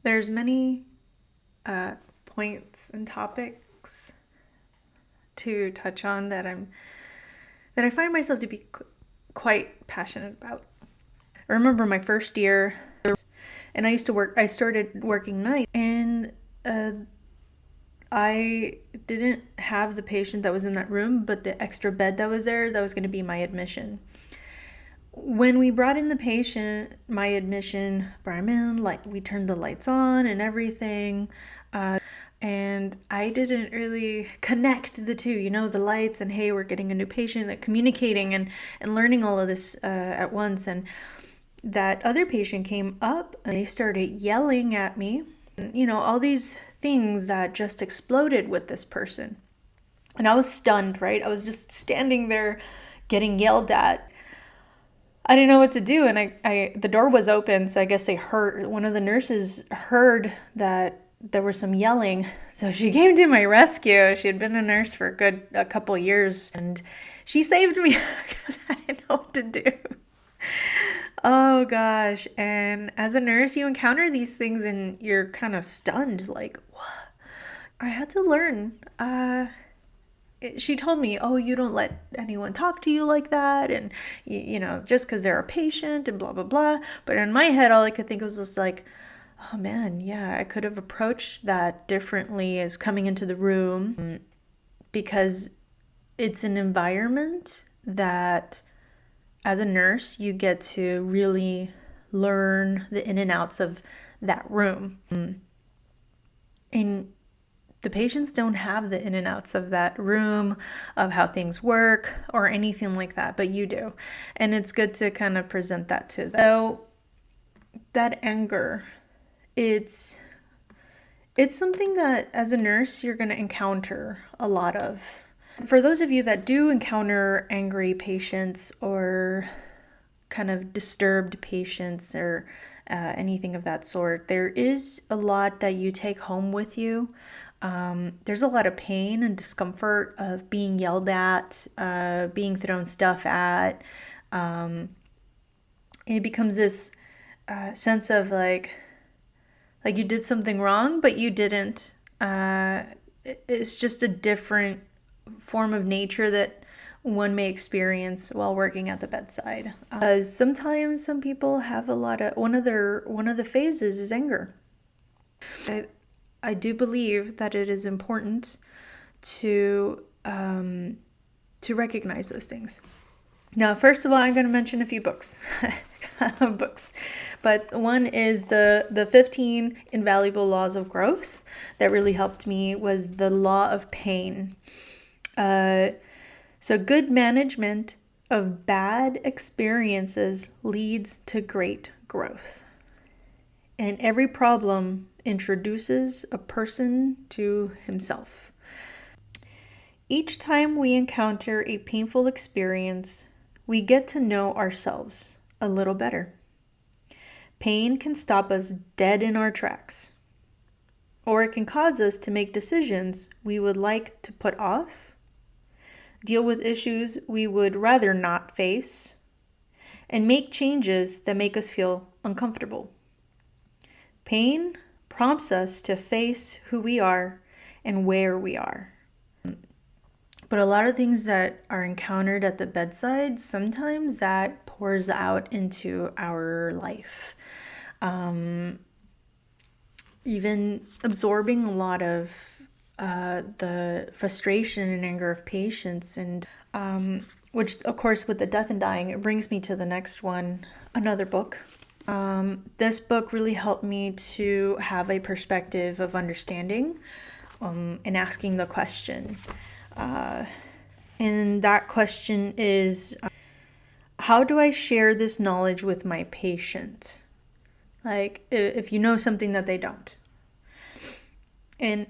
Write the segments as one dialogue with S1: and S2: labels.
S1: There's many points and topics to touch on that I find myself to be quite passionate about. I remember my first year, and I started working night, and I didn't have the patient that was in that room, but the extra bed that was there, that was going to be my admission. When we brought in the patient, my admission brought him in, like we turned the lights on and everything. And I didn't really connect the two, the lights and hey, we're getting a new patient, like communicating and learning all of this at once. And that other patient came up and they started yelling at me, all these things that just exploded with this person. And I was stunned, right? I was just standing there getting yelled at. I didn't know what to do, and the door was open, so I guess one of the nurses heard that there was some yelling, so she came to my rescue. She had been a nurse for a couple years, and she saved me because I didn't know what to do. Oh gosh, and as a nurse, you encounter these things and you're kind of stunned, like, what? I had to learn. She told me, oh, you don't let anyone talk to you like that, and just because they're a patient and blah blah blah. But in my head, all I could think was just like, oh man, yeah, I could have approached that differently as coming into the room, because it's an environment that as a nurse you get to really learn the in and outs of that room. And the patients don't have the in and outs of that room, of how things work or anything like that, but you do. And it's good to kind of present that to them. So that anger, it's something that as a nurse you're going to encounter a lot of. For those of you that do encounter angry patients or kind of disturbed patients or anything of that sort, there is a lot that you take home with you. There's a lot of pain and discomfort of being yelled at, being thrown stuff at. It becomes this sense of like you did something wrong, but you didn't. It's just a different form of nature that one may experience while working at the bedside. Sometimes some people have a lot of one of the phases is anger. I do believe that it is important to recognize those things. Now, first of all, I'm going to mention a few books. Books. But one is the 15 Invaluable Laws of Growth that really helped me was the Law of Pain. So good management of bad experiences leads to great growth. And every problem introduces a person to himself. Each time we encounter a painful experience, we get to know ourselves a little better. Pain can stop us dead in our tracks, or it can cause us to make decisions we would like to put off, deal with issues we would rather not face, and make changes that make us feel uncomfortable. Pain prompts us to face who we are and where we are. But a lot of things that are encountered at the bedside, sometimes that pours out into our life. Even absorbing a lot of the frustration and anger of patients, and which, of course, with the death and dying, it brings me to the next one, another book. This book really helped me to have a perspective of understanding and asking the question. And that question is, how do I share this knowledge with my patient? Like, if you know something that they don't. And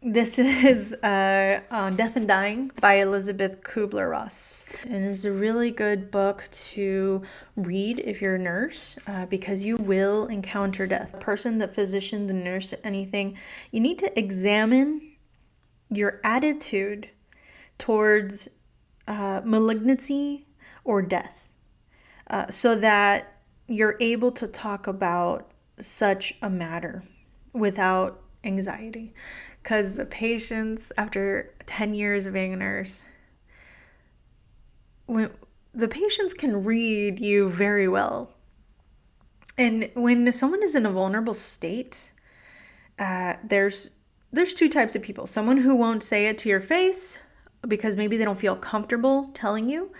S1: this is on Death and Dying by Elisabeth Kübler-Ross. And it's a really good book to read if you're a nurse, because you will encounter death. The person, the physician, the nurse, anything, you need to examine your attitude towards malignancy or death, so that you're able to talk about such a matter without anxiety. Because the patients, after 10 years of being a nurse, when the patients can read you very well. And when someone is in a vulnerable state, there's two types of people. Someone who won't say it to your face because maybe they don't feel comfortable telling you,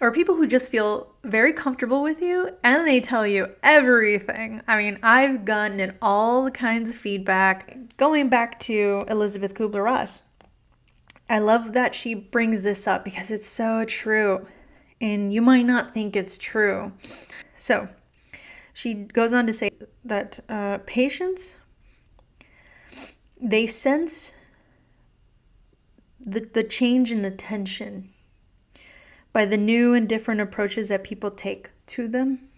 S1: or people who just feel very comfortable with you and they tell you everything. I mean, I've gotten all kinds of feedback. Going back to Elisabeth Kübler-Ross, I love that she brings this up because it's so true. And you might not think it's true. So she goes on to say that patients, they sense the change in attention by the new and different approaches that people take to them,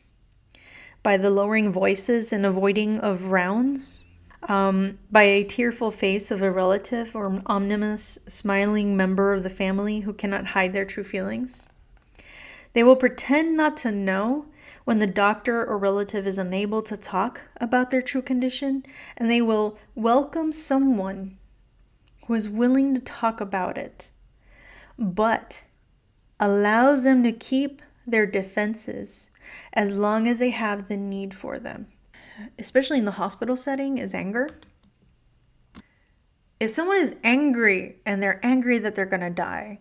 S1: by the lowering voices and avoiding of rounds, by a tearful face of a relative or ominous smiling member of the family who cannot hide their true feelings. They will pretend not to know when the doctor or relative is unable to talk about their true condition, and they will welcome someone who is willing to talk about it, but allows them to keep their defenses as long as they have the need for them. Especially in the hospital setting, is anger. If someone is angry and they're angry that they're going to die,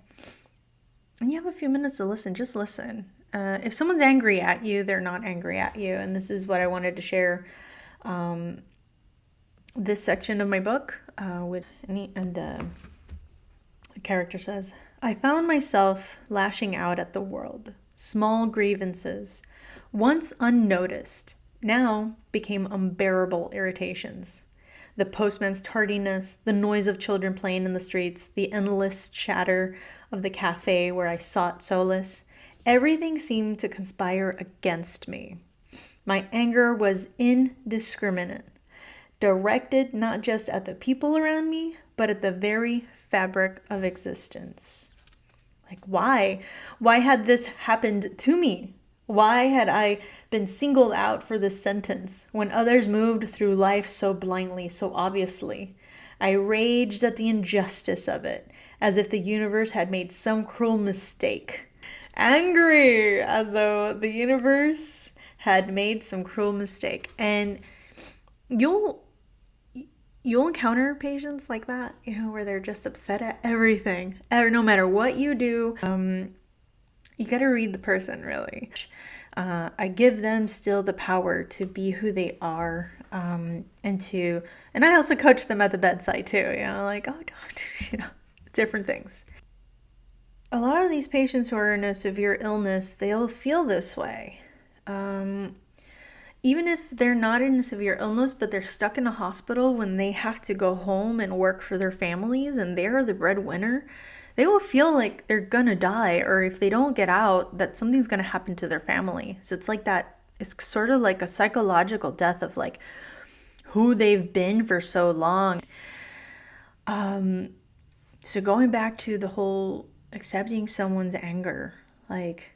S1: and you have a few minutes to listen, just listen. If someone's angry at you, they're not angry at you. And this is what I wanted to share this section of my book with. The character says, I found myself lashing out at the world. Small grievances, once unnoticed, now became unbearable irritations. The postman's tardiness, the noise of children playing in the streets, the endless chatter of the cafe where I sought solace, everything seemed to conspire against me. My anger was indiscriminate, directed not just at the people around me, but at the very fabric of existence. Like, why? Why had this happened to me? Why had I been singled out for this sentence when others moved through life so blindly, so obviously? I raged at the injustice of it, as if the universe had made some cruel mistake. Angry, as though the universe had made some cruel mistake. And you'll encounter patients like that, where they're just upset at everything. No matter what you do, you got to read the person, really. I give them still the power to be who they are, and I also coach them at the bedside too, like, oh, don't, different things. A lot of these patients who are in a severe illness, they'll feel this way. Even if they're not in a severe illness, but they're stuck in a hospital when they have to go home and work for their families and they're the breadwinner, they will feel like they're gonna die, or if they don't get out, that something's gonna happen to their family. So it's like that, it's sort of like a psychological death of like who they've been for so long. So going back to the whole accepting someone's anger, like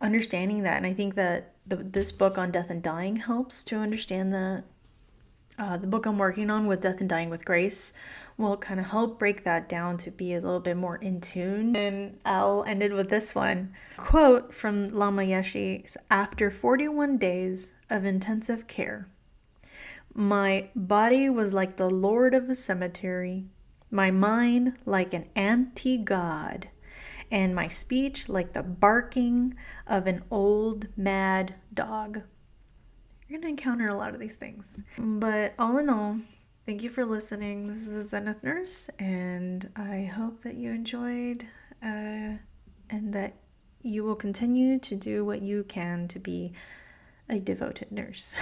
S1: understanding that, and I think that this book on death and dying helps to understand that. The book I'm working on with Death and Dying with Grace will kind of help break that down to be a little bit more in tune. And I'll end it with this one. Quote from Lama Yeshe: after 41 days of intensive care, my body was like the lord of a cemetery, my mind like an anti-god, and my speech like the barking of an old mad dog. You're going to encounter a lot of these things. But all in all, thank you for listening. This is a Zenith Nurse, and I hope that you enjoyed and that you will continue to do what you can to be a devoted nurse.